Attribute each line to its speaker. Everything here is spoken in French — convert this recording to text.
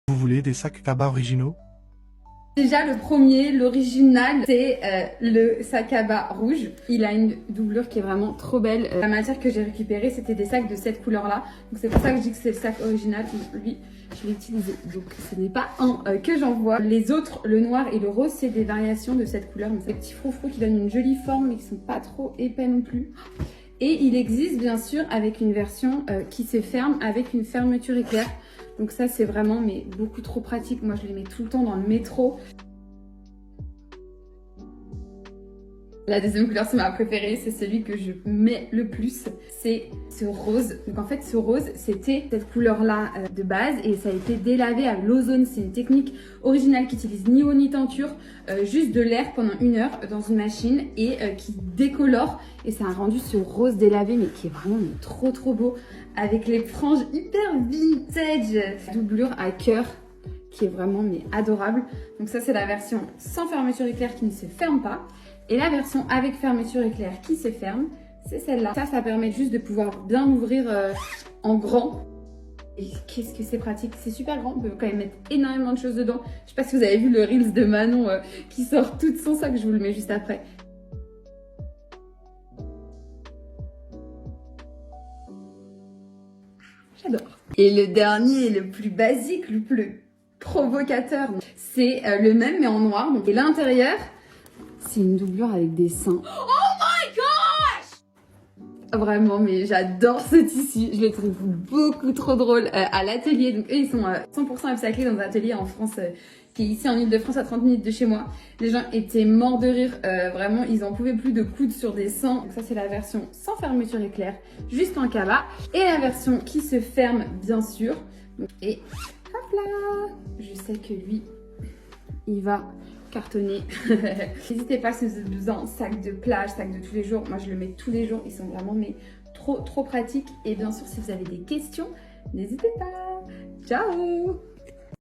Speaker 1: Vous voulez des sacs cabas originaux?
Speaker 2: Déjà le premier, l'original, c'est le sac à bas rouge. Il a une doublure qui est vraiment trop belle. La matière que j'ai récupérée, c'était des sacs de cette couleur-là. Donc c'est pour ça que je dis que c'est le sac original. Lui, je l'ai utilisé. Donc ce n'est pas un que j'en vois. Les autres, le noir et le rose, c'est des variations de cette couleur. Donc c'est des petits froufrous qui donnent une jolie forme mais qui sont pas trop épais non plus. Et il existe bien sûr avec une version qui se ferme avec une fermeture éclair. Donc ça c'est vraiment mais beaucoup trop pratique. Moi je les mets tout le temps dans le métro. La deuxième couleur c'est ma préférée, c'est celui que je mets le plus, c'est ce rose. Donc en fait ce rose c'était cette couleur là de base et ça a été délavé à l'ozone. C'est une technique originale qui utilise ni eau ni teinture, juste de l'air pendant 1 heure dans une machine et qui décolore. Et ça a rendu ce rose délavé mais qui est vraiment trop beau avec les franges hyper vintage. Doublure à cœur qui est vraiment mais adorable. Donc ça c'est la version sans fermeture éclair qui ne se ferme pas. Et la version avec fermeture éclair qui se ferme, c'est celle-là. Ça permet juste de pouvoir bien l'ouvrir en grand. Et qu'est-ce que c'est pratique, c'est super grand, on peut quand même mettre énormément de choses dedans. Je sais pas si vous avez vu le Reels de Manon qui sort tout son sac, je vous le mets juste après. J'adore. Et le dernier, le plus basique, le plus provocateur, c'est le même mais en noir. Donc, et l'intérieur, c'est une doublure avec des seins. Oh my gosh! Vraiment, mais j'adore ce tissu. Je le trouve beaucoup trop drôle à l'atelier. Donc eux, ils sont 100% upcyclés dans un atelier en France qui est ici en Ile-de-France à 30 minutes de chez moi. Les gens étaient morts de rire. Vraiment, ils en pouvaient plus de coudre sur des seins. Donc ça, c'est la version sans fermeture éclair, juste en cabas. Et la version qui se ferme, bien sûr. Et hop là! Je sais que lui, il va cartonné. N'hésitez pas si vous avez besoin, sac de plage, sac de tous les jours. Moi je le mets tous les jours, ils sont vraiment mais trop pratiques. Et bien sûr si vous avez des questions, n'hésitez pas. Ciao!